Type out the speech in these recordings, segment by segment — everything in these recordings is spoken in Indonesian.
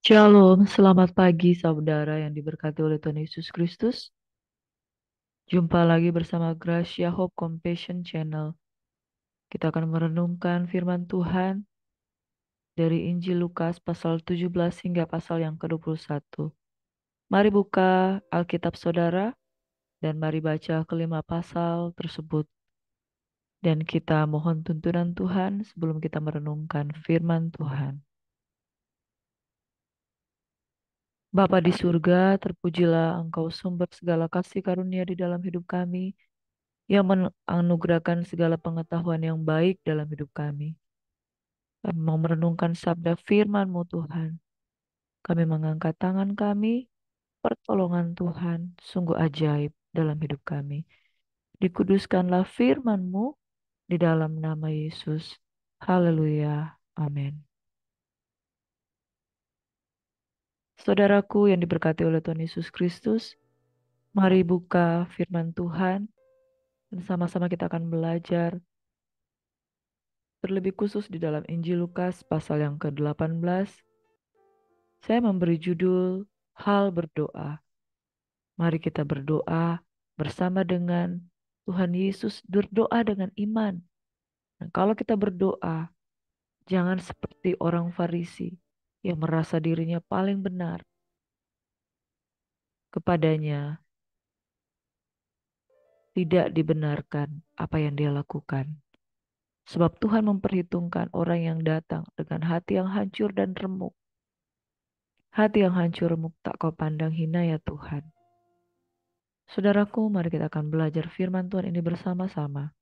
Shalom, selamat pagi saudara yang diberkati oleh Tuhan Yesus Kristus. Jumpa lagi bersama Gracia Hope Compassion Channel. Kita akan merenungkan firman Tuhan dari Injil Lukas pasal 17 hingga pasal yang ke-21. Mari buka Alkitab saudara dan mari baca kelima pasal tersebut. Dan kita mohon tuntunan Tuhan sebelum kita merenungkan firman Tuhan. Bapa di surga, terpujilah Engkau sumber segala kasih karunia di dalam hidup kami, yang menganugerahkan segala pengetahuan yang baik dalam hidup kami. Kami mau merenungkan sabda firman-Mu Tuhan. Kami mengangkat tangan kami, pertolongan Tuhan sungguh ajaib dalam hidup kami. Dikuduskanlah firman-Mu di dalam nama Yesus. Haleluya. Amin. Saudaraku yang diberkati oleh Tuhan Yesus Kristus, mari buka firman Tuhan dan sama-sama kita akan belajar terlebih khusus di dalam Injil Lukas pasal yang ke-18. Saya memberi judul Hal Berdoa. Mari kita berdoa bersama dengan Tuhan Yesus, berdoa dengan iman. Nah, kalau kita berdoa, jangan seperti orang Farisi yang merasa dirinya paling benar. Kepadanya tidak dibenarkan apa yang dia lakukan. Sebab Tuhan memperhitungkan orang yang datang dengan hati yang hancur dan remuk. Hati yang hancur remuk tak kau pandang hina ya Tuhan. Saudaraku, mari kita akan belajar firman Tuhan ini bersama-sama.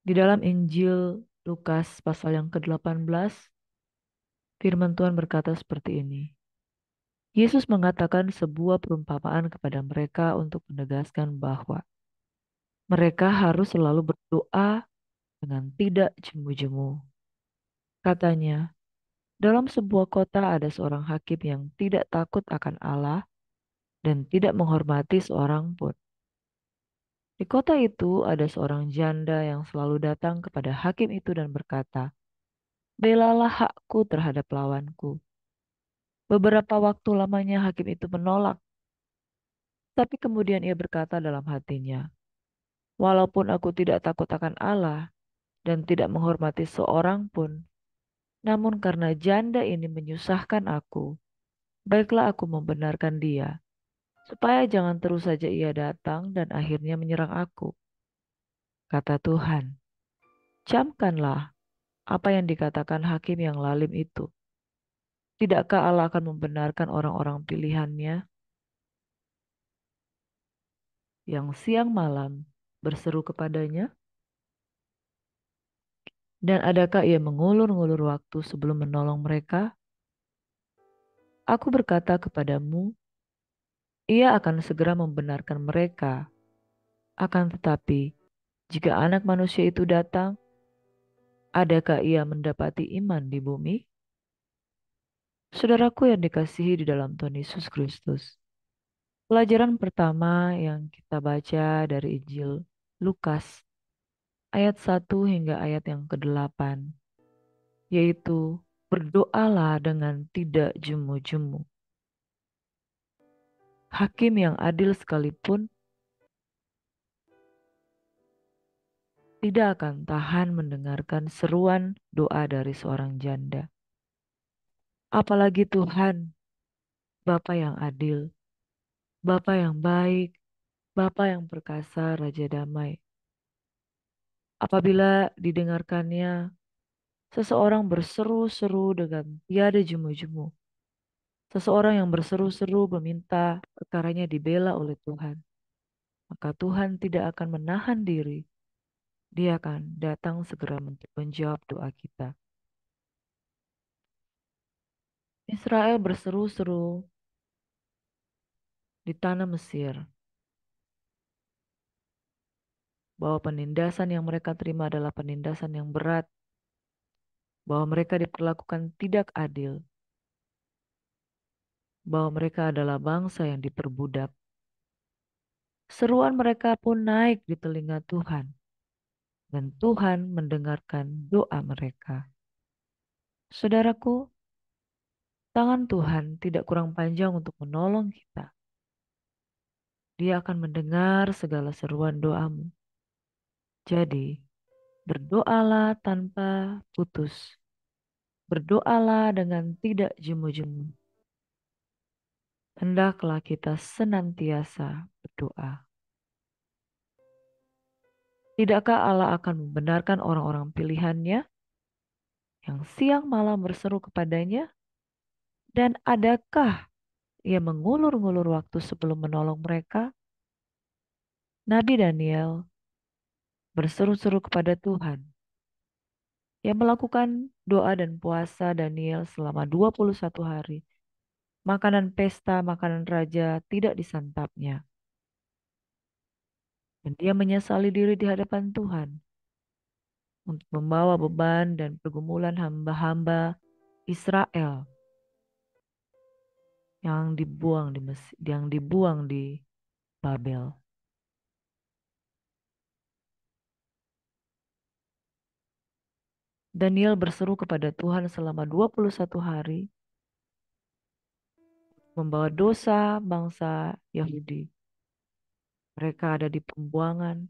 Di dalam Injil Lukas pasal yang ke-18, firman Tuhan berkata seperti ini. Yesus mengatakan sebuah perumpamaan kepada mereka untuk menegaskan bahwa mereka harus selalu berdoa dengan tidak jemu-jemu. Katanya, dalam sebuah kota ada seorang hakim yang tidak takut akan Allah dan tidak menghormati seorang pun. Di kota itu ada seorang janda yang selalu datang kepada hakim itu dan berkata, "Belalah hakku terhadap lawanku." Beberapa waktu lamanya hakim itu menolak, tapi kemudian ia berkata dalam hatinya, "Walaupun aku tidak takut akan Allah dan tidak menghormati seorang pun, namun karena janda ini menyusahkan aku, baiklah aku membenarkan dia, supaya jangan terus saja ia datang dan akhirnya menyerang aku." Kata Tuhan, "Camkanlah apa yang dikatakan hakim yang lalim itu. Tidakkah Allah akan membenarkan orang-orang pilihannya yang siang malam berseru kepadanya? Dan adakah ia mengulur-ngulur waktu sebelum menolong mereka? Aku berkata kepadamu, ia akan segera membenarkan mereka. Akan tetapi, jika anak manusia itu datang, adakah ia mendapati iman di bumi?" Saudaraku yang dikasihi di dalam Tuhan Yesus Kristus. Pelajaran pertama yang kita baca dari Injil Lukas ayat 1 hingga ayat yang ke-8, yaitu berdoalah dengan tidak jemu-jemu. Hakim yang adil sekalipun tidak akan tahan mendengarkan seruan doa dari seorang janda. Apalagi Tuhan, Bapa yang adil, Bapa yang baik, Bapa yang perkasa, Raja damai. Apabila didengarkannya, seseorang berseru-seru dengan tiada jemu-jemu. Seseorang yang berseru-seru meminta perkaranya dibela oleh Tuhan. Maka Tuhan tidak akan menahan diri. Dia akan datang segera untuk menjawab doa kita. Israel berseru-seru di tanah Mesir bahwa penindasan yang mereka terima adalah penindasan yang berat, bahwa mereka diperlakukan tidak adil, bahwa mereka adalah bangsa yang diperbudak. Seruan mereka pun naik di telinga Tuhan, dan Tuhan mendengarkan doa mereka. Saudaraku, tangan Tuhan tidak kurang panjang untuk menolong kita. Dia akan mendengar segala seruan doamu. Jadi, berdoalah tanpa putus. Berdoalah dengan tidak jemu-jemu. Hendaklah kita senantiasa berdoa. Tidakkah Allah akan membenarkan orang-orang pilihannya yang siang malam berseru kepadanya? Dan adakah ia mengulur-ngulur waktu sebelum menolong mereka? Nabi Daniel berseru-seru kepada Tuhan. Ia melakukan doa dan puasa Daniel selama 21 hari. Makanan pesta, makanan raja tidak disantapnya. Dan dia menyesali diri di hadapan Tuhan untuk membawa beban dan pergumulan hamba-hamba Israel yang dibuang di Babel. Daniel berseru kepada Tuhan selama 21 hari membawa dosa bangsa Yahudi. Mereka ada di pembuangan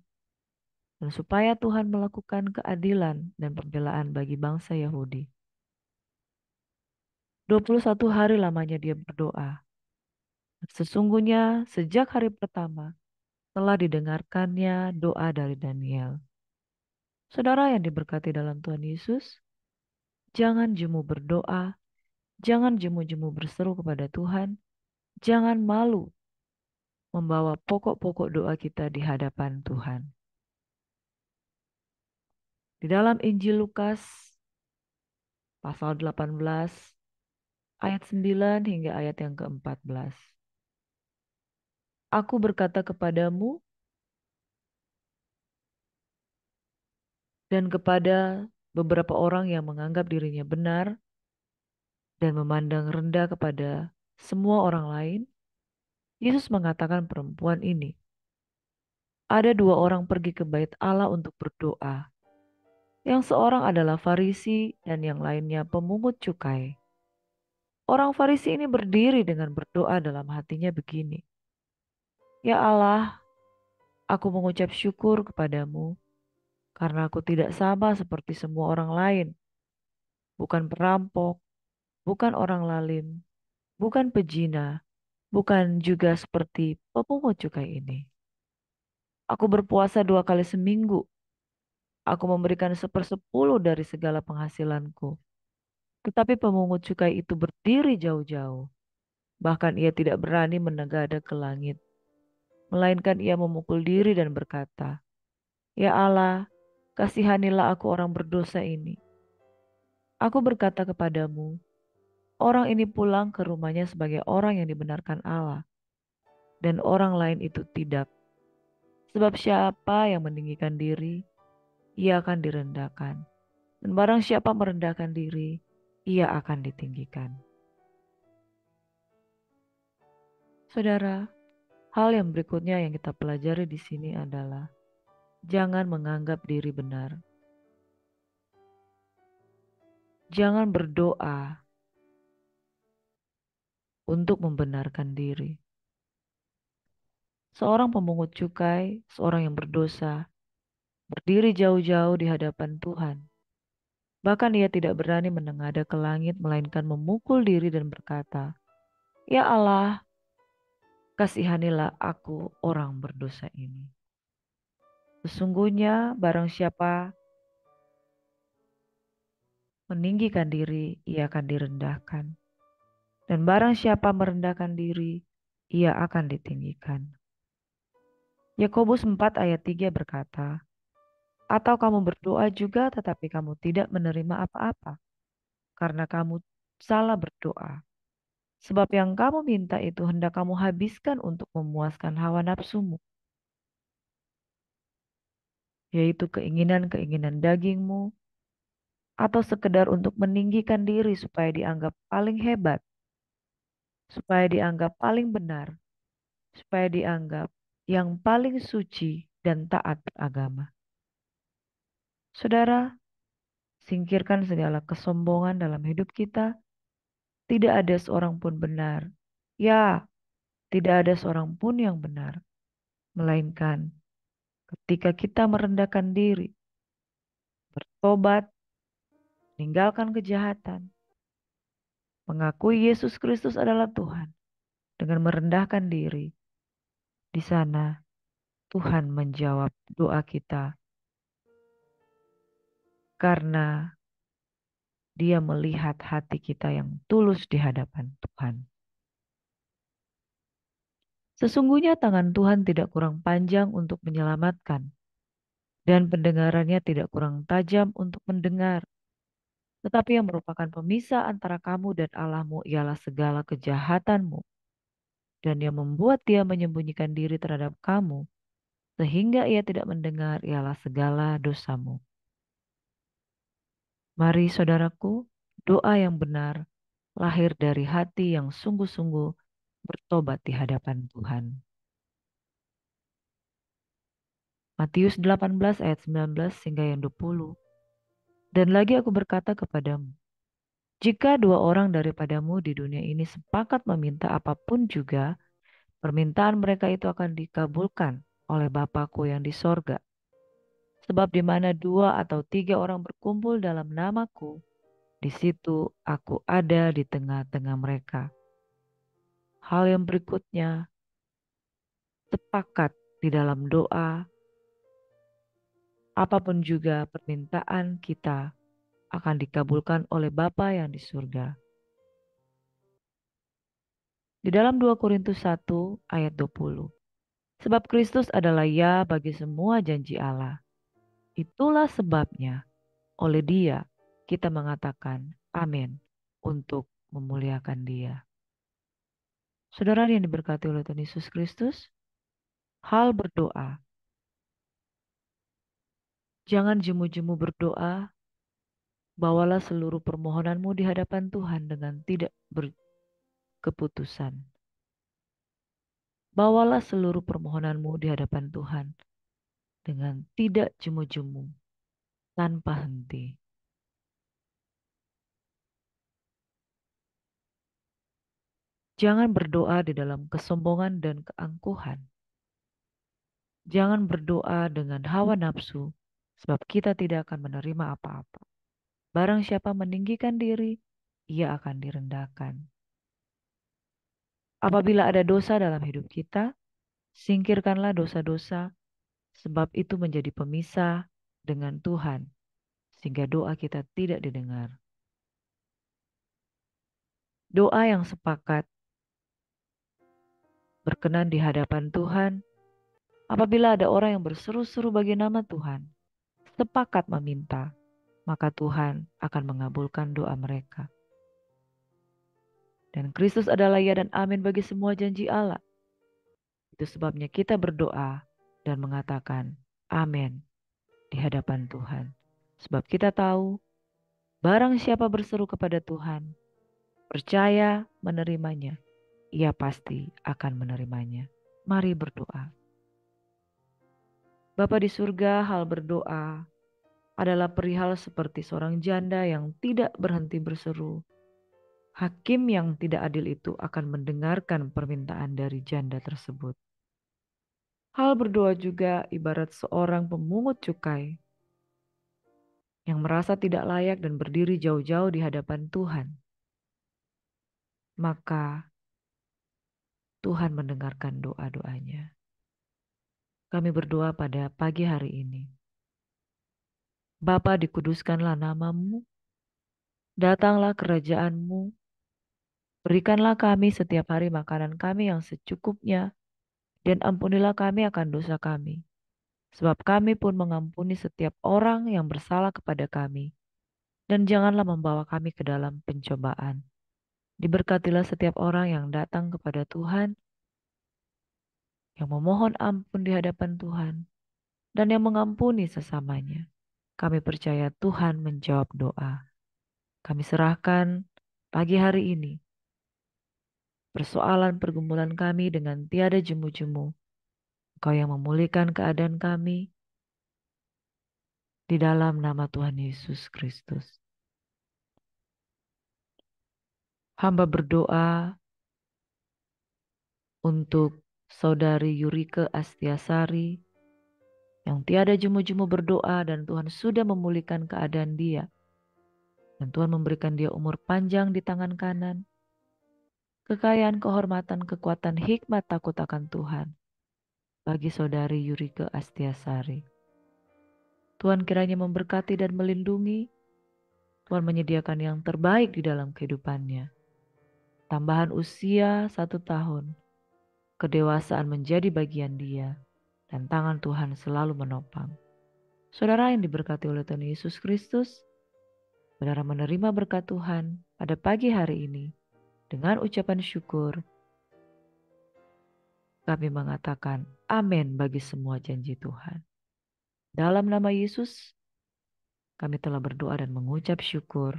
dan supaya Tuhan melakukan keadilan dan pembelaan bagi bangsa Yahudi. 21 hari lamanya dia berdoa. Sesungguhnya sejak hari pertama telah didengarkannya doa dari Daniel. Saudara yang diberkati dalam Tuhan Yesus, jangan jemu berdoa, jangan jemu-jemu berseru kepada Tuhan, jangan malu membawa pokok-pokok doa kita di hadapan Tuhan. Di dalam Injil Lukas pasal 18 ayat 9 hingga ayat yang ke-14. Aku berkata kepadamu dan kepada beberapa orang yang menganggap dirinya benar dan memandang rendah kepada semua orang lain, Yesus mengatakan perempuan ini, ada dua orang pergi ke bait Allah untuk berdoa. Yang seorang adalah Farisi dan yang lainnya pemungut cukai. Orang Farisi ini berdiri dengan berdoa dalam hatinya begini. Ya Allah, aku mengucap syukur kepadamu karena aku tidak sama seperti semua orang lain. Bukan perampok, bukan orang lalim, bukan pezina, bukan juga seperti pemungut cukai ini. Aku berpuasa 2 kali seminggu. Aku memberikan 1/10 dari segala penghasilanku. Tetapi pemungut cukai itu berdiri jauh-jauh. Bahkan ia tidak berani menengadah ke langit. Melainkan ia memukul diri dan berkata, Ya Allah, kasihanilah aku orang berdosa ini. Aku berkata kepadamu, orang ini pulang ke rumahnya sebagai orang yang dibenarkan Allah. Dan orang lain itu tidak. Sebab siapa yang meninggikan diri, ia akan direndahkan. Dan barang siapa merendahkan diri, ia akan ditinggikan. Saudara, hal yang berikutnya yang kita pelajari di sini adalah jangan menganggap diri benar. Jangan berdoa untuk membenarkan diri. Seorang pemungut cukai, seorang yang berdosa, berdiri jauh-jauh di hadapan Tuhan. Bahkan ia tidak berani menengadah ke langit, melainkan memukul diri dan berkata, Ya Allah, kasihanilah aku orang berdosa ini. Sesungguhnya barang siapa meninggikan diri, ia akan direndahkan. Dan barang siapa merendahkan diri, ia akan ditinggikan. Yakobus 4 ayat 3 berkata, Atau kamu berdoa juga tetapi kamu tidak menerima apa-apa, karena kamu salah berdoa. Sebab yang kamu minta itu hendak kamu habiskan untuk memuaskan hawa nafsumu, yaitu keinginan-keinginan dagingmu, atau sekedar untuk meninggikan diri supaya dianggap paling hebat, supaya dianggap paling benar, supaya dianggap yang paling suci dan taat beragama. Saudara, Singkirkan segala kesombongan dalam hidup kita. Tidak ada seorang pun benar. Ya, tidak ada seorang pun yang benar. Melainkan ketika kita merendahkan diri, bertobat, meninggalkan kejahatan, mengakui Yesus Kristus adalah Tuhan, dengan merendahkan diri, di sana Tuhan menjawab doa kita karena Dia melihat hati kita yang tulus di hadapan Tuhan. Sesungguhnya tangan Tuhan tidak kurang panjang untuk menyelamatkan, dan pendengarannya tidak kurang tajam untuk mendengar. Tetapi yang merupakan pemisah antara kamu dan Allahmu ialah segala kejahatanmu, dan yang membuat Dia menyembunyikan diri terhadap kamu, sehingga Ia tidak mendengar ialah segala dosamu. Mari saudaraku, doa yang benar lahir dari hati yang sungguh-sungguh bertobat di hadapan Tuhan. Matius 18 ayat 19 hingga yang 20. Dan lagi aku berkata kepadamu, jika dua orang daripadamu di dunia ini sepakat meminta apapun juga, permintaan mereka itu akan dikabulkan oleh Bapa-Ku yang di sorga. Sebab di mana dua atau tiga orang berkumpul dalam nama-Ku, di situ aku ada di tengah-tengah mereka. Hal yang berikutnya, sepakat di dalam doa, apapun juga permintaan kita akan dikabulkan oleh Bapa yang di surga. Di dalam 2 Korintus 1 ayat 20. Sebab Kristus adalah ya bagi semua janji Allah. Itulah sebabnya oleh Dia kita mengatakan amin untuk memuliakan Dia. Saudara yang diberkati oleh Tuhan Yesus Kristus, hal berdoa. Jangan jemu-jemu berdoa, bawalah seluruh permohonanmu di hadapan Tuhan dengan tidak berkeputusan. Bawalah seluruh permohonanmu di hadapan Tuhan dengan tidak jemu-jemu, tanpa henti. Jangan berdoa di dalam kesombongan dan keangkuhan. Jangan berdoa dengan hawa nafsu, sebab kita tidak akan menerima apa-apa. Barang siapa meninggikan diri, ia akan direndahkan. Apabila ada dosa dalam hidup kita, singkirkanlah dosa-dosa, sebab itu menjadi pemisah dengan Tuhan, sehingga doa kita tidak didengar. Doa yang sepakat berkenan di hadapan Tuhan, apabila ada orang yang berseru-seru bagi nama Tuhan, sepakat meminta, maka Tuhan akan mengabulkan doa mereka. Dan Kristus adalah ya dan amin bagi semua janji Allah. Itu sebabnya kita berdoa dan mengatakan amin di hadapan Tuhan. Sebab kita tahu, barang siapa berseru kepada Tuhan, percaya menerimanya, ia pasti akan menerimanya. Mari berdoa. Bapa di surga, hal berdoa adalah perihal seperti seorang janda yang tidak berhenti berseru. Hakim yang tidak adil itu akan mendengarkan permintaan dari janda tersebut. Hal berdoa juga ibarat seorang pemungut cukai yang merasa tidak layak dan berdiri jauh-jauh di hadapan Tuhan. Maka Tuhan mendengarkan doa-doanya. Kami berdoa pada pagi hari ini. Bapa, dikuduskanlah namamu, datanglah kerajaanmu, berikanlah kami setiap hari makanan kami yang secukupnya, dan ampunilah kami akan dosa kami. Sebab kami pun mengampuni setiap orang yang bersalah kepada kami. Dan janganlah membawa kami ke dalam pencobaan. Diberkatilah setiap orang yang datang kepada Tuhan, yang memohon ampun di hadapan Tuhan, dan yang mengampuni sesamanya. Kami percaya Tuhan menjawab doa. Kami serahkan pagi hari ini persoalan pergumulan kami dengan tiada jemu-jemu. Engkau yang memulihkan keadaan kami, Di dalam nama Tuhan Yesus Kristus. Hamba berdoa untuk Saudari Yurike Astiasari yang tiada jemu-jemu berdoa dan Tuhan sudah memulihkan keadaan dia. Dan Tuhan memberikan dia umur panjang di tangan kanan. Kekayaan, kehormatan, kekuatan, hikmat, takut akan Tuhan. Bagi Saudari Yurike Astiasari. Tuhan kiranya memberkati dan melindungi. Tuhan menyediakan yang terbaik di dalam kehidupannya. Tambahan usia 1 tahun. Kedewasaan menjadi bagian dia. Dan tangan Tuhan selalu menopang. Saudara yang diberkati oleh Tuhan Yesus Kristus, saudara menerima berkat Tuhan pada pagi hari ini dengan ucapan syukur. Kami mengatakan amin bagi semua janji Tuhan. Dalam nama Yesus, kami telah berdoa dan mengucap syukur.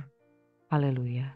Haleluya.